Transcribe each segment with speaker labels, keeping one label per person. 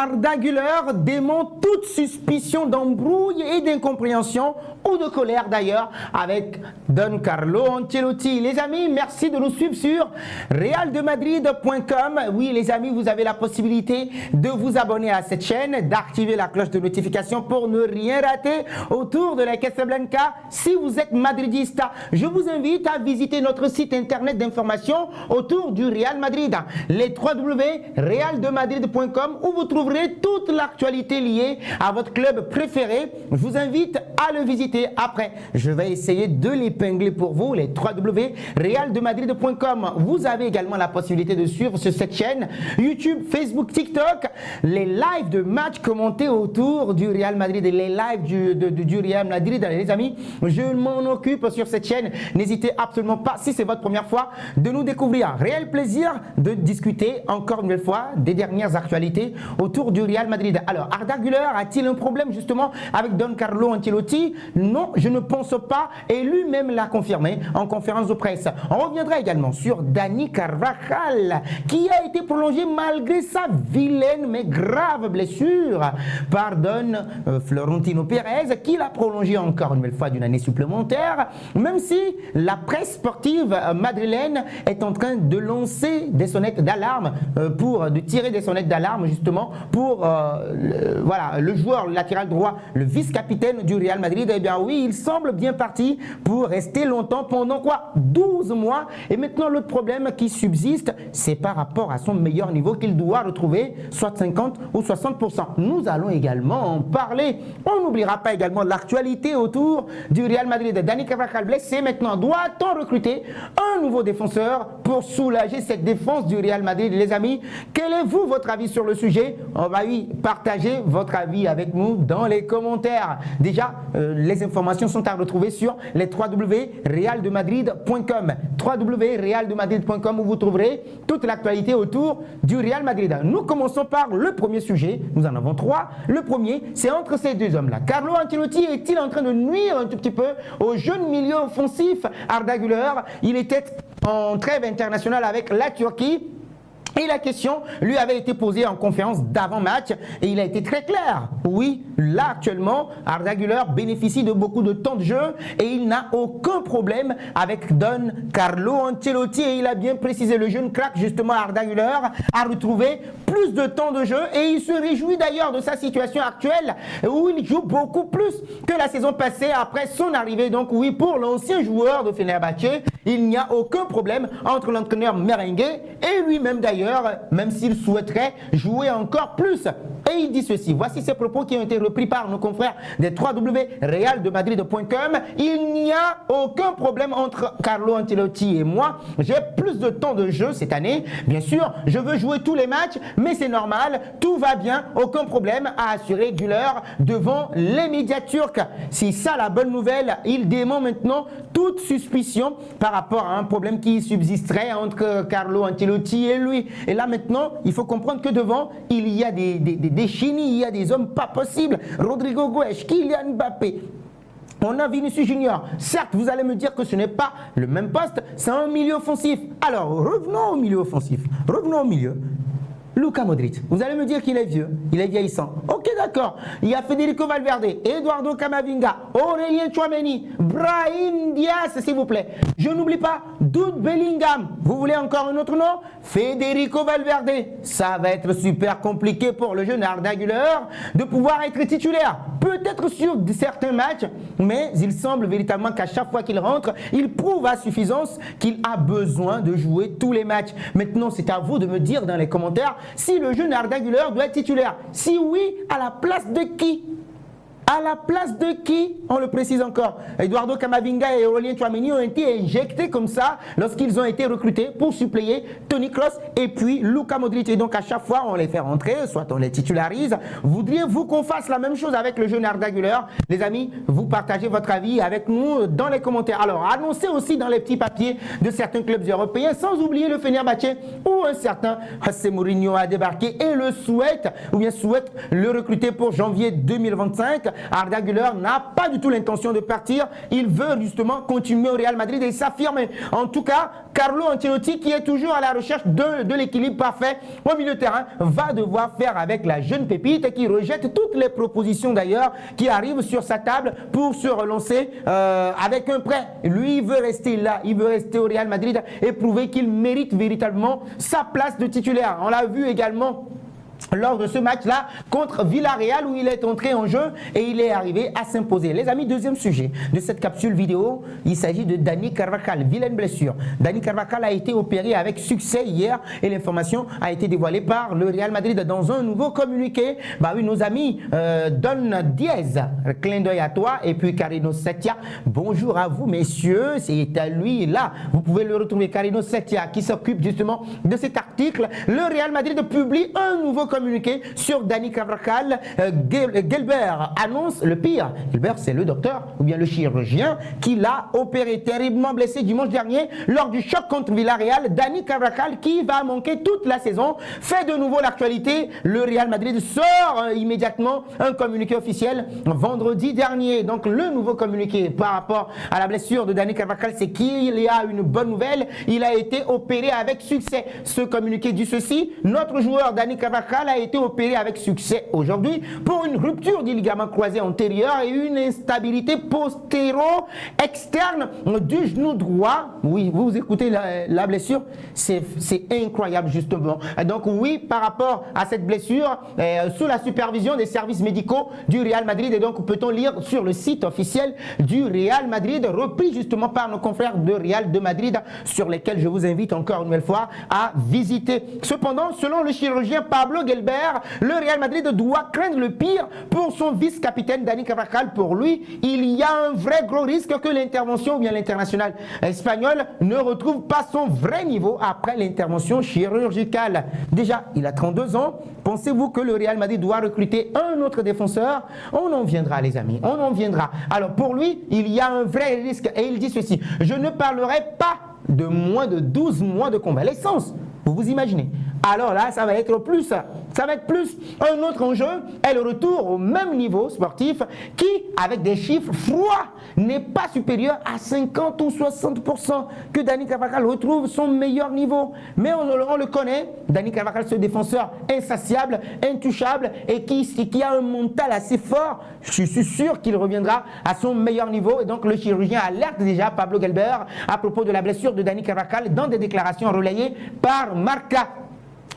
Speaker 1: Arda Güler dément toute suspicion d'embrouille et d'incompréhension ou de colère d'ailleurs avec Don Carlo Ancelotti. Les amis, merci de nous suivre sur realdemadrid.com. Oui les amis, vous avez la possibilité de vous abonner à cette chaîne, d'activer la cloche de notification pour ne rien rater autour de la Casablanca. Si vous êtes madridiste, je vous invite à visiter notre site internet d'information autour du Real Madrid, les www.realdemadrid.com, où vous trouverez toute l'actualité liée à votre club préféré. Je vous invite à le visiter. Après, je vais essayer de l'épingler pour vous, les www.realdemadrid.com. Vous avez également la possibilité de suivre sur cette chaîne YouTube, Facebook, TikTok, les lives de matchs commentés autour du Real Madrid et les lives du Real Madrid. Les amis, je m'en occupe sur cette chaîne. N'hésitez absolument pas, si c'est votre première fois, de nous découvrir. Réel plaisir de discuter encore une fois des dernières actualités autour du Real Madrid. Alors, Arda Güler a-t-il un problème justement avec Don Carlo Ancelotti? Non, je ne pense pas, et lui-même l'a confirmé en conférence de presse. On reviendra également sur Dani Carvajal, qui a été prolongé malgré sa vilaine mais grave blessure par Don Florentino Pérez, qui l'a prolongé encore une fois d'une année supplémentaire, même si la presse sportive madrilène est en train de lancer des sonnettes d'alarme, de tirer des sonnettes d'alarme justement pour voilà, le joueur latéral droit, le vice-capitaine du Real Madrid. Eh bien oui, il semble bien parti pour rester longtemps, pendant quoi 12 mois. Et maintenant l'autre problème qui subsiste, c'est par rapport à son meilleur niveau qu'il doit retrouver, soit 50 ou 60%. Nous allons également en parler. On n'oubliera pas également l'actualité autour du Real Madrid. Dani Carvajal blessé, maintenant doit-on recruter un nouveau défenseur pour soulager cette défense du Real Madrid? Les amis, quel est votre avis sur le sujet? On va partager votre avis avec nous dans les commentaires. Déjà, les informations sont à retrouver sur les www.realdemadrid.com, www.realdemadrid.com, où vous trouverez toute l'actualité autour du Real Madrid. Nous commençons par le premier sujet. Nous en avons trois. Le premier, c'est entre ces deux hommes-là. Carlo Ancelotti est-il en train de nuire un tout petit peu au jeune milieu offensif Arda Güler? Il était en trêve internationale avec la Turquie. Et la question lui avait été posée en conférence d'avant-match et il a été très clair. Oui, là actuellement, Arda Güler bénéficie de beaucoup de temps de jeu et il n'a aucun problème avec Don Carlo Ancelotti. Et il a bien précisé, le jeune crack justement Arda Güler a retrouvé plus de temps de jeu et il se réjouit d'ailleurs de sa situation actuelle où il joue beaucoup plus que la saison passée après son arrivée. Donc oui, pour l'ancien joueur de Fenerbahçe, il n'y a aucun problème entre l'entraîneur merengue et lui-même d'ailleurs, même s'il souhaiterait jouer encore plus. Et il dit ceci, voici ces propos qui ont été repris par nos confrères des www.realdemadrid.com. Il n'y a aucun problème entre Carlo Ancelotti et moi. J'ai plus de temps de jeu cette année. Bien sûr, je veux jouer tous les matchs, mais c'est normal, tout va bien, aucun problème, a assuré Güler devant les médias turcs. C'est ça la bonne nouvelle. Il dément maintenant toute suspicion par rapport à un problème qui subsisterait entre Carlo Ancelotti et lui. Et là maintenant, il faut comprendre que devant, il y a des chenilles, il y a des hommes pas possibles. Rodrigo Goes, Kylian Mbappé. On a Vinicius Junior. Certes, vous allez me dire que ce n'est pas le même poste, c'est un milieu offensif. Alors, revenons au milieu offensif. Revenons au milieu. Luka Modric, vous allez me dire qu'il est vieux, il est vieillissant. Ok, d'accord. Il y a Federico Valverde, Eduardo Camavinga, Aurélien Tchouameni, Brahim Diaz, s'il vous plaît. Je n'oublie pas Jude Bellingham. Vous voulez encore un autre nom? Federico Valverde. Ça va être super compliqué pour le jeune Arda Güler de pouvoir être titulaire. Peut-être sur certains matchs, mais il semble véritablement qu'à chaque fois qu'il rentre, il prouve à suffisance qu'il a besoin de jouer tous les matchs. Maintenant, c'est à vous de me dire dans les commentaires si le jeune Arda Güler doit être titulaire. Si oui, à la place de qui? À la place de qui? On le précise encore. Eduardo Camavinga et Aurélien Tchouameni ont été injectés comme ça lorsqu'ils ont été recrutés pour suppléer Toni Kroos et puis Luka Modric. Et donc à chaque fois on les fait rentrer, soit on les titularise. Voudriez-vous qu'on fasse la même chose avec le jeune Arda Güler? Les amis, vous partagez votre avis avec nous dans les commentaires. Alors annoncez aussi dans les petits papiers de certains clubs européens, sans oublier le Fenerbahçe où un certain José Mourinho a débarqué et le souhaite, ou bien souhaite le recruter pour janvier 2025. Arda Güler n'a pas du tout l'intention de partir. Il veut justement continuer au Real Madrid et s'affirme. En tout cas, Carlo Ancelotti, qui est toujours à la recherche de l'équilibre parfait au milieu de terrain, va devoir faire avec la jeune pépite qui rejette toutes les propositions d'ailleurs qui arrivent sur sa table pour se relancer avec un prêt. Lui, il veut rester là, il veut rester au Real Madrid et prouver qu'il mérite véritablement sa place de titulaire. On l'a vu également lors de ce match-là contre Villarreal où il est entré en jeu et il est arrivé à s'imposer. Les amis, deuxième sujet de cette capsule vidéo, il s'agit de Dani Carvajal, vilaine blessure. Dani Carvajal a été opéré avec succès hier et l'information a été dévoilée par le Real Madrid dans un nouveau communiqué. Bah oui, nos amis Don Diaz, clin d'œil à toi, et puis Carino Setia, bonjour à vous messieurs, c'est à lui là, vous pouvez le retrouver, Carino Setia qui s'occupe justement de cet article. Le Real Madrid publie un nouveau communiqué sur Dani Carvajal. Gelbert annonce le pire. Gelbert, c'est le docteur ou bien le chirurgien qui l'a opéré, terriblement blessé dimanche dernier lors du choc contre Villarreal. Dani Carvajal qui va manquer toute la saison fait de nouveau l'actualité. Le Real Madrid sort immédiatement un communiqué officiel vendredi dernier. Donc le nouveau communiqué par rapport à la blessure de Dani Carvajal, c'est qu'il y a une bonne nouvelle. Il a été opéré avec succès. Ce communiqué dit ceci: notre joueur Dani Carvajal a été opéré avec succès aujourd'hui pour une rupture du ligament croisé antérieur et une instabilité postéro-externe du genou droit. Oui, vous écoutez la blessure, c'est incroyable justement. Donc oui, par rapport à cette blessure, sous la supervision des services médicaux du Real Madrid, et donc peut-on lire sur le site officiel du Real Madrid, repris justement par nos confrères de Real de Madrid, sur lesquels je vous invite encore une nouvelle fois à visiter. Cependant, selon le chirurgien Pablo Gelbert, le Real Madrid doit craindre le pire pour son vice-capitaine Dani Carvajal. Pour lui, il y a un vrai gros risque que l'intervention ou bien l'international espagnol ne retrouve pas son vrai niveau après l'intervention chirurgicale. Déjà, il a 32 ans. Pensez-vous que le Real Madrid doit recruter un autre défenseur? On en viendra, les amis, on en viendra. Alors pour lui, il y a un vrai risque et il dit ceci: je ne parlerai pas de moins de 12 mois de convalescence. Vous vous imaginez? Alors là, ça va être plus. Ça va être plus. Un autre enjeu est le retour au même niveau sportif qui, avec des chiffres froids, n'est pas supérieur à 50 ou 60% que Dani Carvajal retrouve son meilleur niveau. Mais on le connaît, Dani Carvajal, ce défenseur insatiable, intouchable et qui a un mental assez fort. Je suis sûr qu'il reviendra à son meilleur niveau. Et donc le chirurgien alerte déjà Pablo Gelbert à propos de la blessure de Dani Carvajal dans des déclarations relayées par Marca.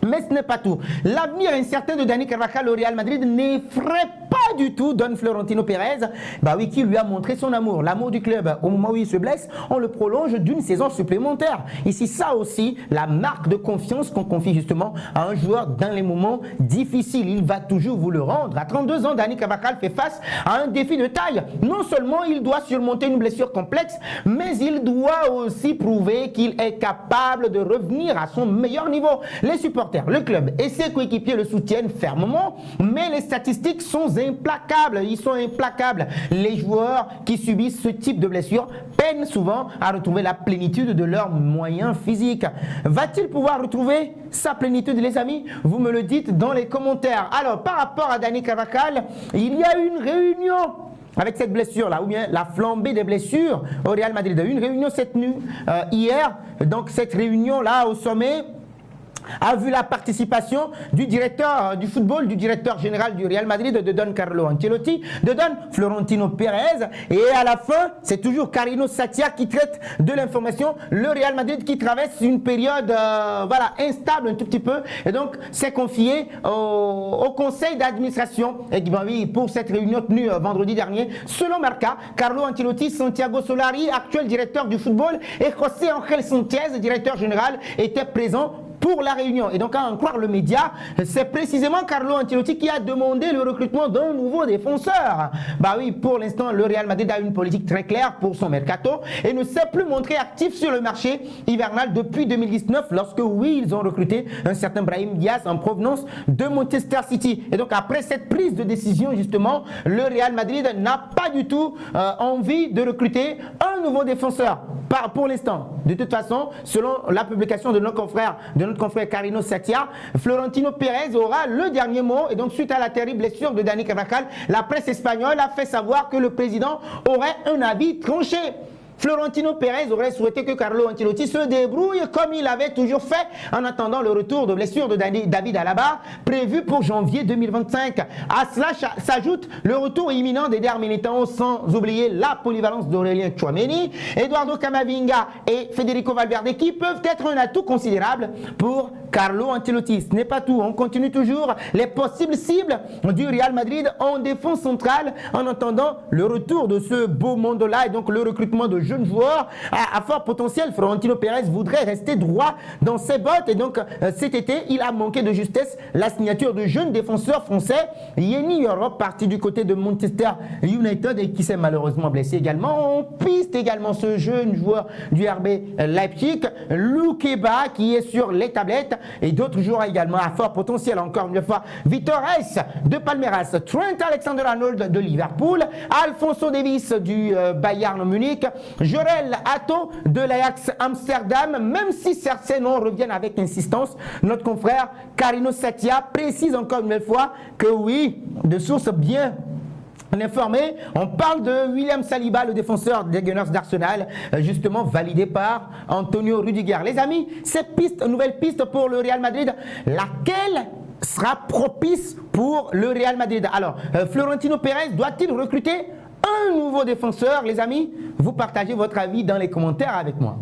Speaker 1: Mais ce n'est pas tout. L'avenir incertain de Dani Carvajal au Real Madrid n'effraie pas du tout Don Florentino Pérez, bah oui, qui lui a montré son amour, l'amour du club. Au moment où il se blesse, on le prolonge d'une saison supplémentaire. Ici, ça aussi, la marque de confiance qu'on confie justement à un joueur dans les moments difficiles. Il va toujours vous le rendre. À 32 ans, Dani Carvajal fait face à un défi de taille. Non seulement il doit surmonter une blessure complexe, mais il doit aussi prouver qu'il est capable de revenir à son meilleur niveau. Les supporters, le club et ses coéquipiers le soutiennent fermement, mais les statistiques sont implacables. Ils sont implacables. Les joueurs qui subissent ce type de blessure peinent souvent à retrouver la plénitude de leurs moyens physiques. Va-t-il pouvoir retrouver sa plénitude, les amis? Vous me le dites dans les commentaires. Alors, par rapport à Dani Carvajal, il y a une réunion avec cette blessure-là, ou bien la flambée des blessures au Real Madrid. Une réunion cette nuit, hier. Donc, cette réunion-là au sommet a vu la participation du directeur du football, du directeur général du Real Madrid, de Don Carlo Ancelotti, de Don Florentino Pérez, et à la fin, c'est toujours Carino Setia qui traite de l'information. Le Real Madrid qui traverse une période voilà, instable un tout petit peu, et donc c'est confié au conseil d'administration. Et ben oui, pour cette réunion tenue vendredi dernier, selon Marca, Carlo Ancelotti, Santiago Solari, actuel directeur du football, et José Ángel Sánchez, directeur général, étaient présents pour la réunion. Et donc, à en croire le média, c'est précisément Carlo Ancelotti qui a demandé le recrutement d'un nouveau défenseur. Bah oui, pour l'instant, le Real Madrid a une politique très claire pour son mercato et ne s'est plus montré actif sur le marché hivernal depuis 2019, lorsque, oui, ils ont recruté un certain Brahim Diaz en provenance de Manchester City. Et donc, après cette prise de décision, justement, le Real Madrid n'a pas du tout envie de recruter un nouveau défenseur. pour l'instant. De toute façon, selon la publication de notre confrère Carino Satia, Florentino Pérez aura le dernier mot. Et donc, suite à la terrible blessure de Dani Carvajal, la presse espagnole a fait savoir que le président aurait un avis tranché. Florentino Pérez aurait souhaité que Carlo Ancelotti se débrouille comme il avait toujours fait en attendant le retour de blessure de David Alaba prévu pour janvier 2025. À cela s'ajoute le retour imminent d'Eder Militão, sans oublier la polyvalence d'Aurélien Tchouaméni, Eduardo Camavinga et Federico Valverde qui peuvent être un atout considérable pour Carlo Ancelotti. Ce n'est pas tout, on continue toujours les possibles cibles du Real Madrid en défense centrale en attendant le retour de ce beau monde-là et donc le recrutement de jeunes joueurs à fort potentiel. Florentino Pérez voudrait rester droit dans ses bottes et donc cet été, il a manqué de justesse la signature de jeunes défenseurs français. Yeni Europe, parti du côté de Manchester United et qui s'est malheureusement blessé également. On piste également ce jeune joueur du RB Leipzig, Loukeba, qui est sur les tablettes et d'autres joueurs également à fort potentiel. Encore une fois, Vitor Reis de Palmeiras, Trent Alexander-Arnold de Liverpool, Alphonso Davies du Bayern Munich, Jorel Atto de l'Ajax Amsterdam. Même si certains noms reviennent avec insistance, notre confrère Carino Satia précise encore une nouvelle fois que oui, de sources bien informé, on parle de William Saliba, le défenseur des Gunners d'Arsenal, justement validé par Antonio Rudiger. Les amis, cette piste, nouvelle piste pour le Real Madrid, laquelle sera propice pour le Real Madrid? Alors, Florentino Pérez doit-il recruter un nouveau défenseur? Les amis, vous partagez votre avis dans les commentaires avec moi.